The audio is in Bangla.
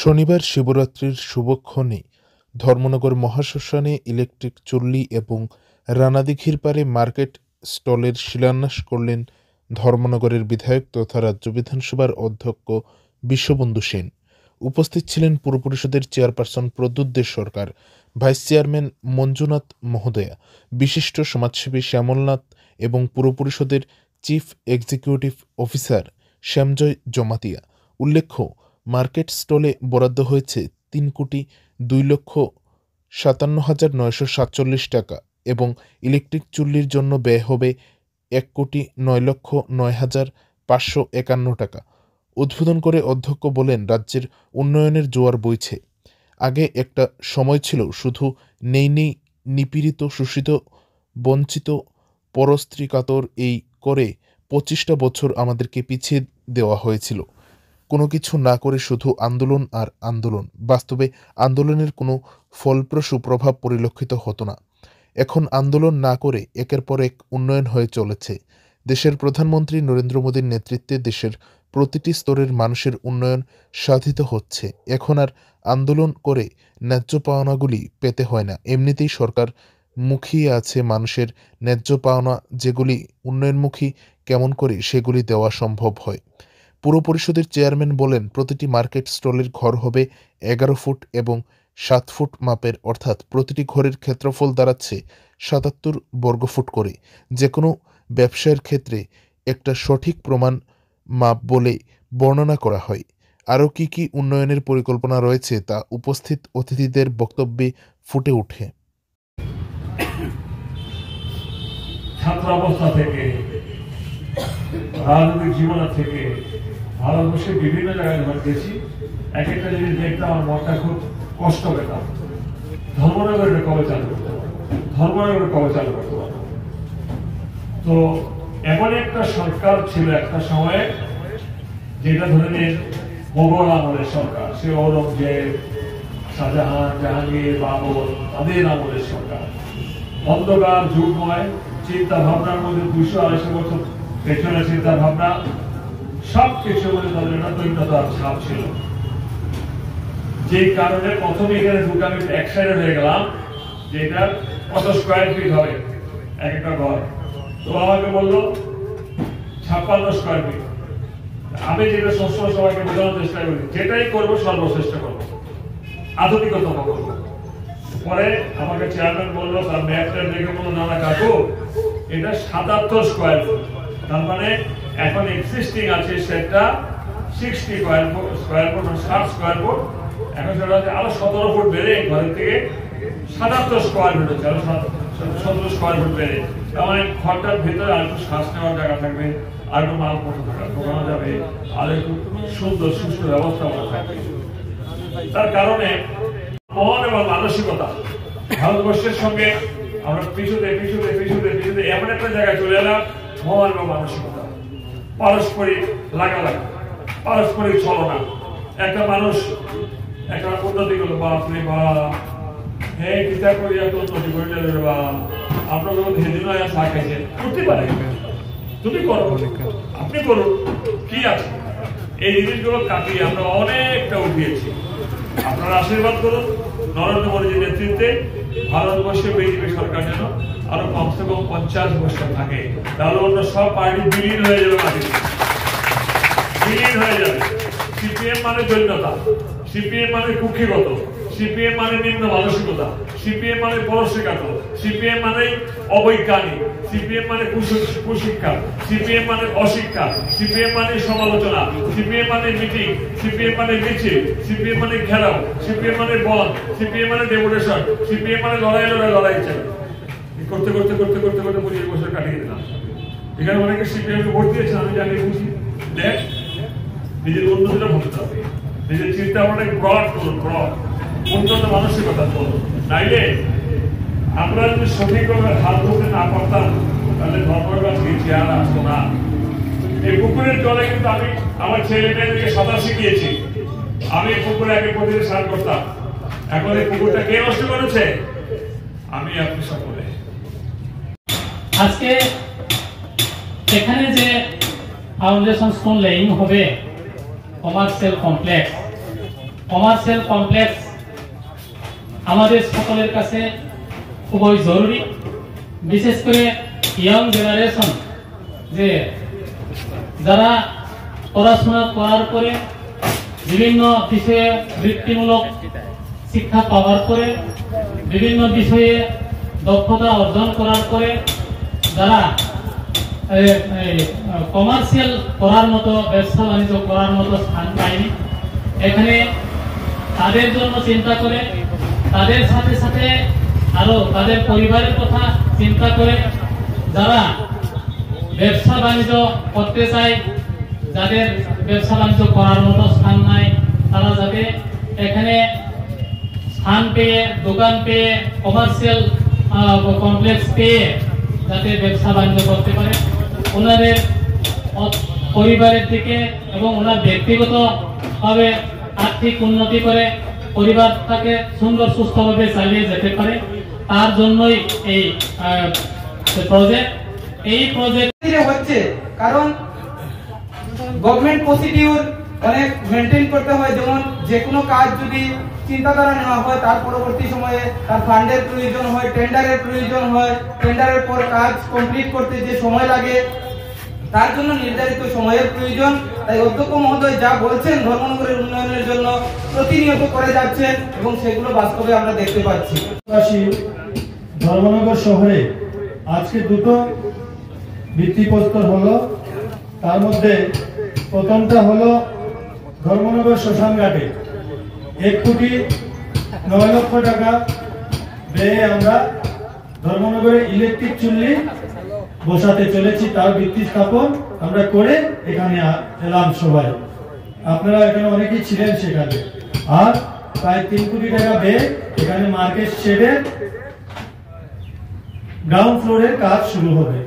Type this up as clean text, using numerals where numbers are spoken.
শনিবার শিবরাত্রির শুভক্ষণে ধর্মনগর মহাশ্মশানে ইলেকট্রিক চুল্লি এবং রানাদিঘির পাড়ে মার্কেট স্টলের শিলান্যাস করলেন ধর্মনগরের বিধায়ক তথা রাজ্য বিধানসভার অধ্যক্ষ বিশ্ববন্ধু সেন। উপস্থিত ছিলেন পুর পরিষদের চেয়ারপারসন প্রদ্যুৎ দে সরকার, ভাইস চেয়ারম্যান মঞ্জুনাথ মহোদয়া, বিশিষ্ট সমাজসেবী শ্যামলনাথ এবং পুর পরিষদের চিফ এক্সিকিউটিভ অফিসার শ্যামজয় জমাতিয়া। উল্লেখ্য, মার্কেট স্টলে বরাদ্দ হয়েছে ৩,২,৫৭,৯৪৭ টাকা এবং ইলেকট্রিক চুল্লির জন্য ব্যয় হবে ১,৯,০৯,৫৫১ টাকা। উদ্বোধন করে অধ্যক্ষ বলেন, রাজ্যের উন্নয়নের জোয়ার বইছে। আগে একটা সময় ছিল শুধু নেই নিপীড়িত, শোষিত, বঞ্চিত, পরস্ত্রীকাতর এই করে ২৫টা বছর আমাদেরকে পিছিয়ে দেওয়া হয়েছিল। কোনো কিছু না করে শুধু আন্দোলন আর আন্দোলন। বাস্তবে আন্দোলনের কোনো ফলপ্রসূ প্রভাব পরিলক্ষিত হতো না। এখন আন্দোলন না করে একের পর এক উন্নয়ন হয়ে চলেছে। দেশের প্রধানমন্ত্রী নরেন্দ্র মোদীর নেতৃত্বে দেশের প্রতিটি স্তরের মানুষের উন্নয়ন সাধিত হচ্ছে। এখন আর আন্দোলন করে ন্যায্য পাওনাগুলি পেতে হয় না। এমনিতেই সরকার মুখিয়ে আছে মানুষের ন্যায্য পাওনা, যেগুলি উন্নয়নমুখী কেমন করে সেগুলি দেওয়া সম্ভব হয়। পুর পরিষদের চেয়ারম্যান বলেন, প্রতিটি মার্কেট স্টলের ঘর হবে ১১ ফুট এবং ৭ ফুট মাপের, অর্থাৎ প্রতিটি ঘরের ক্ষেত্রফল দাঁড়াচ্ছে ৭৭ বর্গফুট করে। যে কোনো ব্যবসায়ের ক্ষেত্রে একটা সঠিক প্রমাণ মাপ বলে বর্ণনা করা হয়। আরও কী কী উন্নয়নের পরিকল্পনা রয়েছে তা উপস্থিত অতিথিদের বক্তব্যে ফুটে ওঠে। ছাত্র অবস্থা থেকে, রাজনৈতিক জীবন থেকে, ভারতবর্ষের বিভিন্ন জায়গায় যখন গেছি, এক একটা জিনিস দেখতে আমার মনটা খুব কষ্ট পেতাম। ধর্মনগরে কবে চালু করতে পারবো, ধর্মনগরে কবে চালু করতে পারবো। তো এমন একটা সরকার ছিল একটা সময়ে, যেটা ধরে নিন মোগল আমলের সরকার। সে ঔরঙ্গজেব, শাহজাহান, জাহাঙ্গীর, বাবর, তাদের আমলের সরকার। অন্ধকার যুগময় চিন্তা ভাবনার মধ্যে ২০০-২৫০ বছর পেছনের চিন্তা ভাবনা, সব কিছু মধ্যে তাদের একটা দৈন্যতার ছাপ ছিল। যে কারণে প্রথমে এখানে ঢুকে আমি এক্সাইটেড হয়ে গেলাম যে এটা কত স্কোয়ার ফিট হবে এক একটা ঘর। তো আমাকে বললো ৫৬ স্কোয়ার ফিট। আমি যেটা সবসময় সবাইকে বোঝানোর চেষ্টা করি, যেটাই করবো সর্বশ্রেষ্ঠ করবো, আধুনিকতম করবো। পরে আমাকে চেয়ারম্যান বললো, তার ম্যাপটা দেখে বললো, না না কাকু, এটা ৭৭ স্কোয়ার ফুট। তার মানে এখন এক্সিস্টিং আছে সেটা ৬০ স্কোয়ার ফুট, ৬০ স্কোয়ার ফুট। এখন সেটা হচ্ছে আরো ১৭ ফুট বেড়ে ঘরের থেকে ৭৭ স্কোয়ার ফুট হচ্ছে, আরো ১৭ স্কোয়ার ফুট বেড়ে। তার মানে ঘরটার ভেতরে আর একটু শ্বাস নেওয়ার জায়গা থাকবে, আর একটু মালপত্র ঢোকানো যাবে, আর একটু সুন্দর সুস্থ ব্যবস্থা থাকবে। তার কারণে মন এবং মানসিকতা ভারতবর্ষের সঙ্গে আমরা পিছুতে পিছুতে পিছুতে পিছুতে এমন একটা জায়গায় চলে এলাম, মন এবং মানসিকতা, পারস্পরিক লাগালাগি, পারস্পরিক ছলনা। একটা মানুষ একটা উন্নতি করলো, বাপরে বাপ, হ্যাঁ কিতা করি এত উন্নতি করলে বা আপনার যখন হেদিন চা খাইছেন করতে পারে, তুমি করো, আপনি করুন, কি আছে। এই জিনিসগুলো কাটিয়ে আমরা অনেকটা উঠিয়েছি। আপনারা আশীর্বাদ করুন নরেন্দ্র মোদীর নেতৃত্বে ভারতবর্ষে বিজেপি সরকার যেন আরো কমসে কম ৫০ বছর থাকে, তাহলে অন্য সব পার্টি বিলীন হয়ে যাবে, মাটিতে বিলীন হয়ে যাবে। সিপিএম মানে দৈন্যতা, সিপিএম মানে কুক্ষিগত, সিপিএম মানে নিম্ন মানসিকতা, সিপিএম মানে পরশ্রীকাতর, সিপিএম মানে অবৈজ্ঞানিক, সিপিএম মানে কুশিক্ষা, সিপিএম মানে অশিক্ষা, সিপিএম মানে সমালোচনা, সিপিএম মানে মিটিং, সিপিএম মানে মিছিল, সিপিএম মানে ঘেরাও, সিপিএম মানে বন্ধ, সিপিএম মানে ডেপুটেশন, সিপিএম মানে লড়াই চাই। করতে করতে করতে করতে করতে ২৫ বছর কাটিয়ে দিলাম। এখানে অনেকে সিপিএম কে ভোট দিয়েছেন, আমি জানি বুঝি। দেখ, নিজের উন্নতিটা ভাবতে হবে, নিজের চিন্তা ভাবনাকে ব্রড করুন, ব্রড উন্নত মানসিকতা করুন। নাইলে আমরা যদি সঠিকভাবে হাত ধরতে না পারতাম, তাহলে ধর্মগঞ্জ চেয়ার আসতো না। এই পুকুরের জলে কিন্তু আমি আমার ছেলে মেয়েদেরকে সাঁতার শিখিয়েছি। আমি পুকুরে আগে প্রতিদিন স্নান করতাম। এখন এই পুকুরটা কে নষ্ট করেছে? আমি, আপনি সকলে। আজকে এখানে যে ফাউন্ডেশন স্টোন লেইং হবে, কমার্শিয়াল কমপ্লেক্স, কমার্শিয়াল কমপ্লেক্স আমাদের সকলের কাছে খুবই জরুরি, বিশেষ করে ইয়ং জেনারেশন, যে যারা পড়াশোনা করার পরে বিভিন্ন বিষয়ে বৃত্তিমূলক শিক্ষা পাওয়ার পরে বিভিন্ন বিষয়ে দক্ষতা অর্জন করার পরে যারা কমার্শিয়াল করার মতো, ব্যবসা বাণিজ্য করার মতো স্থান পায়নি, এখানে তাদের জন্য চিন্তা করে, তাদের সাথে সাথে আরো তাদের পরিবারের কথা চিন্তা করে যারা ব্যবসা বাণিজ্য করতে চায়, যাদের ব্যবসা বাণিজ্য করার মতো স্থান নাই, তারা যাতে এখানে স্থান পেয়ে, দোকান পেয়ে, কমার্শিয়াল কমপ্লেক্স পেয়ে যাতে ব্যবসা বাণিজ্য করতে পারে, ওনাদের পরিবারের দিকে এবং ওনার ব্যক্তিগতভাবে আর্থিক উন্নতি করে পরিবারটাকে সুন্দর সুস্থভাবে চালিয়ে যেতে পারে, তার জন্যই এই প্রজেক্ট হচ্ছে। কারণ গভর্নমেন্ট প্রসিডিউর অনেক মেনটেন করতে হয়, যেমন যে কোনো কাজ যদি চিন্তাধারা নেওয়া হয় তার পরবর্তী সময়ে তার ফান্ডের প্রয়োজন হয়, টেন্ডারের প্রয়োজন হয়, টেন্ডারের পর কাজ কমপ্লিট করতে যে সময় লাগে তার জন্য নির্ধারিত সময়ের প্রয়োজন। তাই অধ্যক্ষ মহোদয় যা বলছেন ধর্মনগরের উন্নয়নের জন্য প্রতিনিয়ত করে যাচ্ছেন এবং সেগুলো বাস্তবে আমরা দেখতে পাচ্ছি। ধর্মনগর শহরে আজকে দুটো ভিত্তিপ্রস্তর হলো, তার মধ্যে প্রথমটা হলো ধর্মনগর শ্মশান ঘাটে 1,09,00,000 টাকা ব্যয়ে আমরা ধর্মনগরে ইলেকট্রিক চুল্লি বসাতে চলেছি। তার ভিত্তি স্থাপন আমরা করে এখানে এলাম সবাই, আপনারা এখানে অনেকেই ছিলেন সেখানে। আর প্রায় 3 কোটি টাকা ব্যয়ে এখানে মার্কেট শেডের গ্রাউন্ড ফ্লোরের কাজ শুরু হবে।